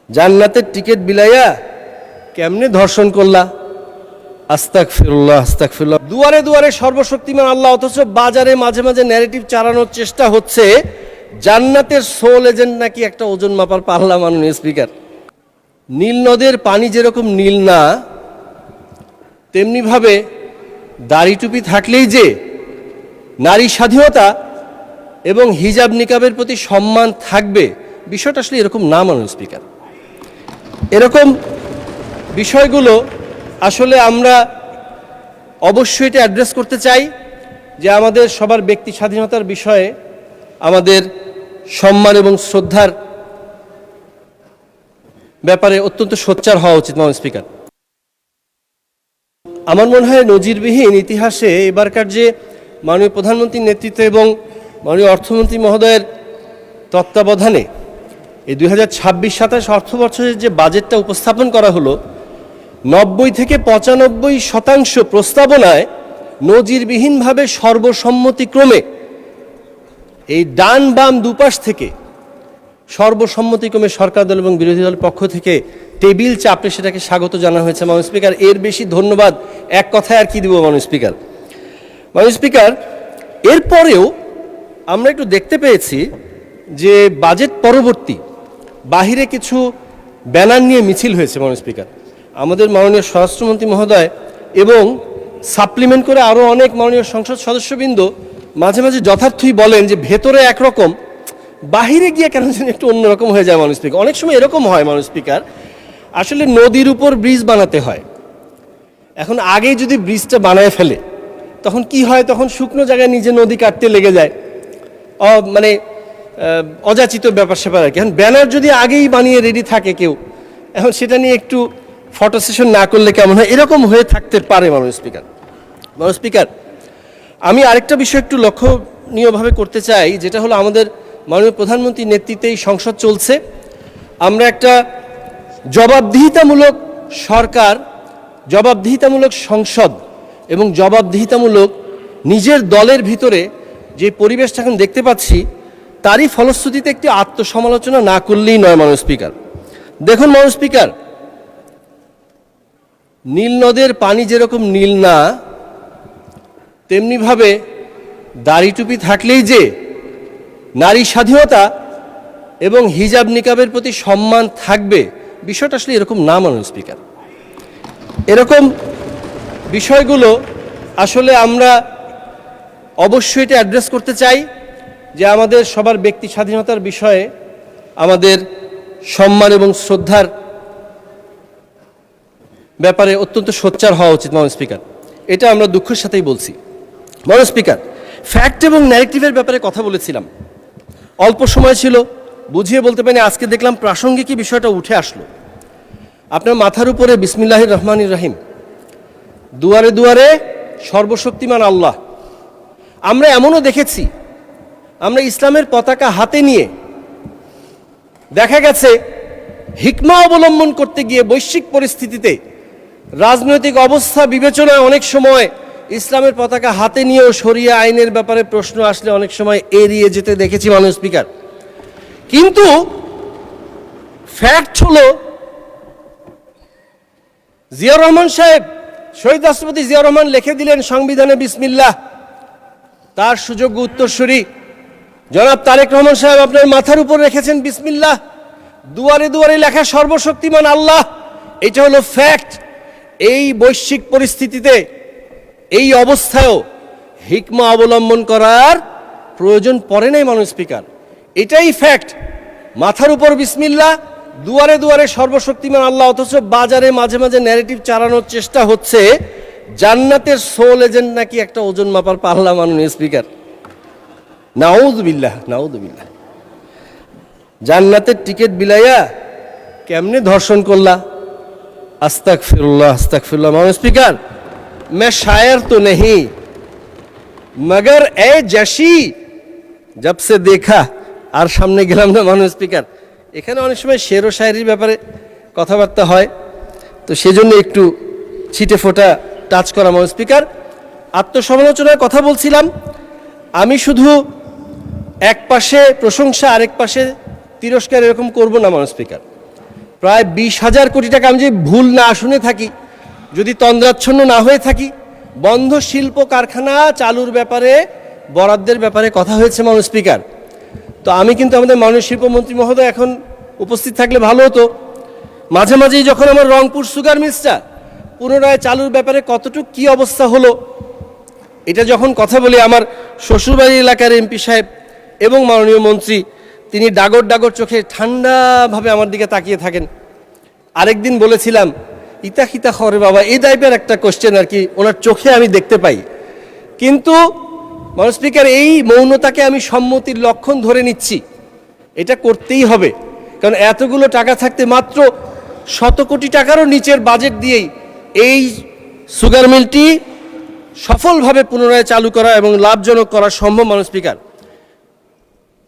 জান্নাতের টিকিট বিলাইয়া কেমনে ধর্ষণ করলা? আস্তাগফিরুল্লাহ আস্তাগফিরুল্লাহ। দুয়ারে দুয়ারে সর্বশক্তিমান আল্লাহ, অথচ বাজারে মাঝে মাঝে ন্যারেটিভ চালানোর চেষ্টা হচ্ছে জান্নাতের সোল এজেন্ট নাকি একটা ওজন মাপার পাল্লা। মাননীয় স্পিকার, নীল নদের পানি যেরকম নীল না, তেমনিভাবে দাড়ি টুপি থাকলেই যে নারী স্বাধীনতা এবং হিজাব নিকাবের প্রতি সম্মান থাকবে, বিষয়টা আসলে এরকম না। মাননীয় স্পিকার, এরকম বিষয়গুলো আসলে আমরা অবশ্যই এটা অ্যাড্রেস করতে চাই যে আমাদের সবার ব্যক্তি স্বাধীনতার বিষয়ে আমাদের সম্মান এবং শ্রদ্ধার ব্যাপারে অত্যন্ত সোচ্চার হওয়া উচিত। মাননীয় স্পিকার, আমার মনে হয় নজিরবিহীন ইতিহাসে এবারকার যে মাননীয় প্রধানমন্ত্রীর নেতৃত্বে এবং মাননীয় অর্থমন্ত্রী মহোদয়ের তত্ত্বাবধানে এই 2026-27 অর্থবছরের যে বাজেটটা উপস্থাপন করা হলো, 90 থেকে 95% প্রস্তাবনায় নজিরবিহীনভাবে সর্বসম্মতিক্রমে এই ডান বাম দুপাশ থেকে সর্বসম্মতিক্রমে সরকার দল এবং বিরোধী দলের পক্ষ থেকে টেবিল চাপে সেটাকে স্বাগত জানানো হয়েছে। মাননীয় স্পিকার, এর বেশি ধন্যবাদ এক কথায় আর কি দিব? মাননীয় স্পিকার, মাননীয় স্পিকার, এরপরেও আমরা একটু দেখতে পেয়েছি যে বাজেট পরবর্তী বাহিরে কিছু ব্যানার নিয়ে মিছিল হয়েছে। মাননীয় স্পিকার, আমাদের মাননীয় স্বরাষ্ট্রমন্ত্রী মহোদয় এবং সাপ্লিমেন্ট করে আরও অনেক মাননীয় সংসদ সদস্যবৃন্দ মাঝে মাঝে যথার্থই বলেন যে ভেতরে একরকম, বাহিরে গিয়ে কেন যেন একটু অন্যরকম হয়ে যায়। মাননীয় স্পিকার, অনেক সময় এরকম হয় মাননীয় স্পিকার, আসলে নদীর উপর ব্রিজ বানাতে হয়। এখন আগেই যদি ব্রিজটা বানায় ফেলে তখন কি হয়, তখন শুকনো জায়গায় নিজে নদী কাটতে লেগে যায়, মানে অযাচিত ব্যাপার স্যাপার আর কি। এখন ব্যানার যদি আগেই বানিয়ে রেডি থাকে কেউ, এখন সেটা নিয়ে একটু ফটো সেশন না করলে কেমন হয়, এরকম হয়ে থাকতে পারে। মাননীয় স্পিকার, মাননীয় স্পিকার, আমি আরেকটা বিষয় একটু লক্ষণীয়ভাবে করতে চাই, যেটা হলো আমাদের মাননীয় প্রধানমন্ত্রীর নেতৃত্বেই সংসদ চলছে। আমরা একটা জবাবদিহিতামূলক সরকার, জবাবদিহিতামূলক সংসদ এবং জবাবদিহিতামূলক নিজের দলের ভিতরে যে পরিবেশটা এখন দেখতে পাচ্ছি, তারই ফলশ্রুতিতে একটি আত্মসমালোচনা না করলেই নয়। মাননীয় স্পিকার, দেখুন মাননীয় স্পিকার, নীল নদের পানি যেরকম নীল না, তেমনিভাবে দাড়ি টুপি থাকলেই যে নারী স্বাধীনতা এবং হিজাব নিকাবের প্রতি সম্মান থাকবে, বিষয়টা আসলে এরকম না। মাননীয় স্পিকার, এরকম বিষয়গুলো আসলে আমরা অবশ্যই এটা অ্যাড্রেস করতে চাই যে আমাদের সবার ব্যক্তি স্বাধীনতার বিষয়ে আমাদের সম্মান এবং শ্রদ্ধার ব্যাপারে অত্যন্ত সোচ্চার হওয়া উচিত। মাননীয় স্পিকার, এটা আমরা দুঃখের সাথেই বলছি। মাননীয় স্পিকার, ফ্যাক্ট এবং ন্যারেটিভের ব্যাপারে কথা বলেছিলাম, অল্প সময় ছিল, বুঝিয়ে বলতে পারিনি। আজকে দেখলাম প্রাসঙ্গিকই বিষয়টা উঠে আসলো। আপনার মাথার উপরে বিসমিল্লাহির রহমানির রহিম, দুয়ারে দুয়ারে সর্বশক্তিমান আল্লাহ। আমরা এমনও দেখেছি, আমরা ইসলামের পতাকা হাতে নিয়ে দেখা গেছে হিকমা অবলম্বন করতে গিয়ে বৈশ্বিক পরিস্থিতিতে রাজনৈতিক অবস্থা বিবেচনায় অনেক সময় ইসলামের পতাকা হাতে নিয়েও শরিয়া আইনের ব্যাপারে প্রশ্ন আসলে অনেক সময় এড়িয়ে যেতে দেখেছি। মাননীয় স্পিকার, কিন্তু ফ্যাক্ট হলো জিয়াউর রহমান সাহেব, শহীদ রাষ্ট্রপতি জিয়াউর রহমান লিখে দিলেন সংবিধানে বিসমিল্লাহ। তার সুযোগ্য উত্তরসূরি জনাব তারেক রহমান সাহেব আপনার মাথার উপর রেখেছেন বিসমিল্লাহ। দুয়ারে দুয়ারে লেখা সর্বশক্তিমান আল্লাহ, এটা হলো ফ্যাক্ট। এই বৈশ্বিক পরিস্থিতিতে, এই অবস্থায়ও হিকমা অবলম্বন করার প্রয়োজন পড়ে নাই। মাননীয় স্পিকার, এটাই ফ্যাক্ট। মাথার উপর বিসমিল্লাহ, দুয়ারে দুয়ারে সর্বশক্তিমান আল্লাহ, অথচ বাজারে মাঝে মাঝে ন্যারেটিভ চালানোর চেষ্টা হচ্ছে জান্নাতের সোল এজেন্ট নাকি একটা ওজন মাপার পাল্লা। মাননীয় স্পিকার, নাউযুবিল্লাহ নাউযুবিল্লাহ। জান্নাতের টিকিট বিলাইয়া কেমনে ধর্ষণ করলা? আস্তাগফিরুল্লাহ আস্তাগফিরুল্লাহ। মাননীয় স্পিকার, मैं शायर तो नहीं मगर ए जशी जब से देखा। আর সামনে গেলাম না। মাননীয় স্পিকার, এখানে অনেক সময় শের ও শায়েরির ব্যাপারে কথাবার্তা হয়, তো সেজন্য একটু ছিটে ফোটা টাচ করা। মাননীয় স্পিকার, আত্মসমালোচনার কথা বলছিলাম, আমি শুধু এক পাশে প্রশংসা আরেক পাশে তিরস্কার এরকম করব না। মাননীয় স্পিকার, প্রায় 20,000 কোটি টাকা, আমি যদি ভুল না শুনে থাকি, যদি তন্দ্রাচ্ছন্ন না হয়ে থাকি, বন্ধ শিল্প কারখানা চালুর ব্যাপারে, বরাদ্দের ব্যাপারে কথা হয়েছে মাননীয় স্পিকার। তো আমি কিন্তু আমাদের মাননীয় শিল্পমন্ত্রী মহোদয় এখন উপস্থিত থাকলে ভালো হতো। মাঝে মাঝেই যখন আমার রংপুর সুগার মিলসটা পুনরায় চালুর ব্যাপারে কতটুকু কী অবস্থা হলো, এটা যখন কথা বলি, আমার শ্বশুরবাড়ি এলাকার এমপি সাহেব এবং মাননীয় মন্ত্রী তিনি ডাগর ডাগর চোখে ঠান্ডাভাবে আমার দিকে তাকিয়ে থাকেন। আরেকদিন বলেছিলাম ইতা খিতা খরে বাবা, এই টাইপের একটা কোশ্চেন আর কি ওনার চোখে আমি দেখতে পাই। কিন্তু মাননীয় স্পিকার, এই মৌনতাকে আমি সম্মতির লক্ষণ ধরে নিচ্ছি, এটা করতেই হবে। কারণ এতগুলো টাকা থাকতে মাত্র 100 কোটি টাকারও নিচের বাজেট দিয়েই এই সুগার মিলটি সফলভাবে পুনরায় চালু করা এবং লাভজনক করা সম্ভব। মাননীয় স্পিকার,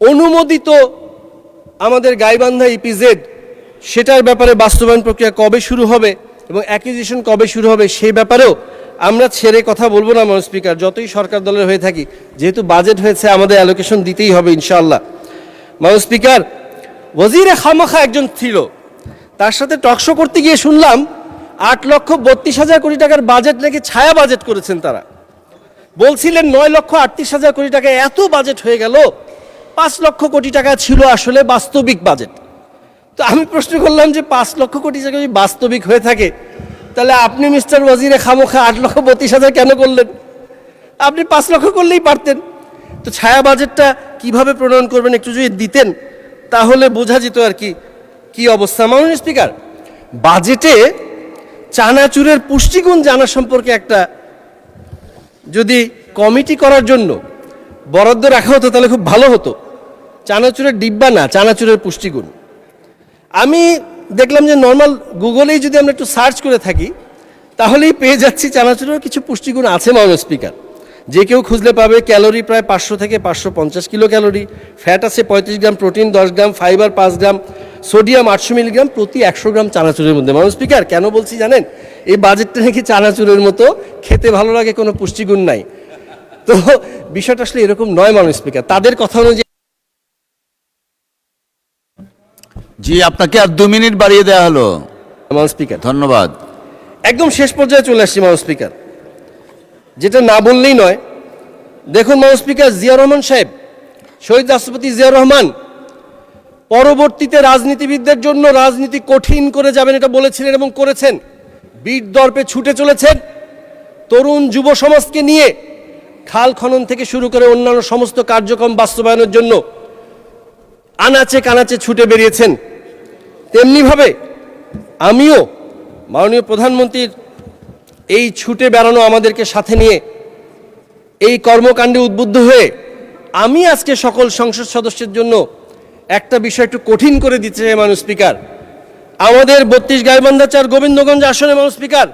অনুমোদিত আমাদের গাইবান্ধা ইপিজেড, সেটার ব্যাপারে বাস্তবায়ন প্রক্রিয়া কবে শুরু হবে এবং অ্যাকুইজিশন কবে শুরু হবে সেই ব্যাপারেও আমরা ছেড়ে কথা বলবো না মাননীয় স্পিকার, যতই সরকার দলের হয়ে থাকি। যেহেতু বাজেট হয়েছে আমাদের অ্যালোকেশন দিতেই হবে ইনশাআল্লাহ। মাননীয় স্পিকার, ওয়াজিরে খামাখা একজন ছিল, তার সাথে টকশো করতে গিয়ে শুনলাম 8,32,000 কোটি টাকার বাজেট নাকি ছায়া বাজেট করেছেন তারা। বলছিলেন 9,38,000 কোটি টাকা এত বাজেট হয়ে গেল, 5 লক্ষ কোটি টাকা ছিল আসলে বাস্তবিক বাজেট। তো আমি প্রশ্ন করলাম যে 5 লক্ষ কোটি টাকা যদি বাস্তবিক হয়ে থাকে, তাহলে আপনি মিস্টার ওয়াজিরে খামোখা 8,32,000 কেন করলেন? আপনি 5 লক্ষ করলেই পারতেন। তো ছায়া বাজেটটা কিভাবে প্রণয়ন করবেন একটু যদি দিতেন তাহলে বোঝা যেত আর কি কি অবস্থা। মাননীয় স্পিকার, বাজেটে চানাচুরের পুষ্টিগুণ জানা সম্পর্কে একটা যদি কমিটি করার জন্য বরাদ্দ রাখা হতো তাহলে খুব ভালো হতো। চানাচুরের ডিব্বা না, চানাচুরের পুষ্টিগুণ। আমি দেখলাম যে নর্মাল গুগলেই যদি আমরা একটু সার্চ করে থাকি তাহলেই পেয়ে যাচ্ছি চানাচুরের কিছু পুষ্টিগুণ আছে মাননীয় স্পিকার। যে কেউ খুঁজলে পাবে ক্যালোরি প্রায় 500 থেকে 550 কিলো ক্যালোরি, ফ্যাট আছে 35 গ্রাম, প্রোটিন 10 গ্রাম, ফাইবার 5 গ্রাম, সোডিয়াম 800 মিলিগ্রাম প্রতি 100 গ্রাম চানাচুরের মধ্যে। মাননীয় স্পিকার, কেন বলছি জানেন? এই বাজেটটা নাকি চানাচুরের মতো খেতে ভালো লাগে, কোনো পুষ্টিগুণ নাই। তো বিষয়টা আসলে এরকম নয় মাননীয় স্পিকার, তাদের কথা অনুযায়ী। জি, আপনাকে আর 2 মিনিট বাড়িয়ে দেওয়া হলো মাননীয় স্পিকার। ধন্যবাদ। একদম শেষ পর্যায়ে চলে আসছি মাননীয় স্পিকার, যেটা না বললেই নয়। দেখুন মাননীয় স্পিকার, জিয়া রহমান সাহেব, শহীদ রাষ্ট্রপতি জিয়া রহমান পরবর্তীতে রাজনীতিবিদদের জন্য রাজনীতি কঠিন করে যাবেন এটা বলেছিলেন এবং করেছেন। বীর দর্পে ছুটে চলেছেন, তরুণ যুব সমাজকে নিয়ে খাল খনন থেকে শুরু করে অন্যান্য সমস্ত কার্যক্রম বাস্তবায়নের জন্য আনাচে কানাচে ছুটে বেরিয়েছেন। তেমনিভাবে আমিও মাননীয় প্রধানমন্ত্রীর এই ছুটে বেড়ানো আমাদেরকে সাথে নিয়ে এই কর্মকাণ্ডে উদ্বুদ্ধ হয়ে আমি আজকে সকল সংসদ সদস্যের জন্য একটা বিষয় একটু কঠিন করে দিতে চাই মাননীয় স্পিকার। আমাদের 32 গাইবান্ধা 4 গোবিন্দগঞ্জ আসনে মাননীয় স্পিকার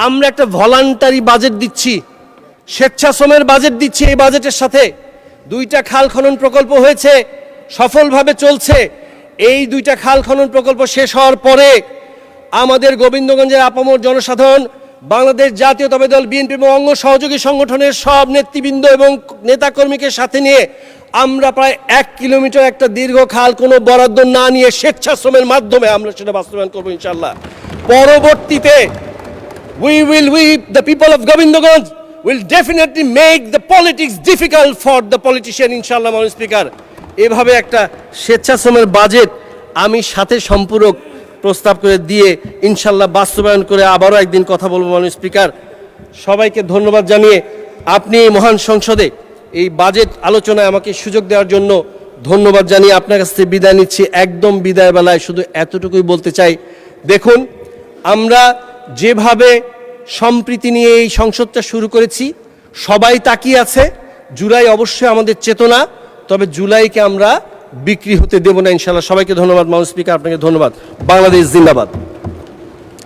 আমরা একটা ভলান্টারি বাজেট দিচ্ছি, স্বেচ্ছাশ্রমের বাজেট দিচ্ছি। এই বাজেটের সাথে 2টা খাল খনন প্রকল্প হয়েছে, সফলভাবে চলছে। এই 2টা খাল খনন প্রকল্প শেষ হওয়ার পরে আমাদের গোবিন্দগঞ্জের আপামর জনসাধারণ, বাংলাদেশ জাতীয়তাবাদী দল বিএনপি এবং অঙ্গ সহযোগী সংগঠনের সব নেতৃবৃন্দ এবং নেতাকর্মীকে সাথে নিয়ে আমরা প্রায় 1 কিলোমিটার একটা দীর্ঘ খাল কোনো বরাদ্দ না নিয়ে স্বেচ্ছাশ্রমের মাধ্যমে আমরা সেটা বাস্তবায়ন করবো ইনশাআল্লাহ। পরবর্তীতে the people of Govindganj will definitely make the politics difficult for the politician ইনশাআল্লাহ। মাননীয় স্পিকার, এভাবে একটা স্বেচ্ছাশ্রমের বাজেট আমি সাথে সম্পূরক প্রস্তাব করে দিয়ে ইনশাআল্লাহ বাস্তবায়ন করে আবারও একদিন কথা বলবো। মাননীয় স্পিকার, সবাইকে ধন্যবাদ জানিয়ে আপনি এই মহান সংসদে এই বাজেট আলোচনায় আমাকে সুযোগ দেওয়ার জন্য ধন্যবাদ জানিয়ে আপনার কাছ থেকে বিদায় নিচ্ছি। একদম বিদায় বেলায় শুধু এতটুকুই বলতে চাই, দেখুন আমরা যেভাবে সম্প্রীতি নিয়ে এই সংসদটা শুরু করেছি, সবাই তাকিয়ে আছে। জুলাই অবশ্যই আমাদের চেতনা, তবে জুলাইকে আমরা বিক্রি হতে দেব না ইনশাআল্লাহ। সবাইকে ধন্যবাদ মাননীয় স্পিকার, আপনাকে ধন্যবাদ। বাংলাদেশ জিন্দাবাদ।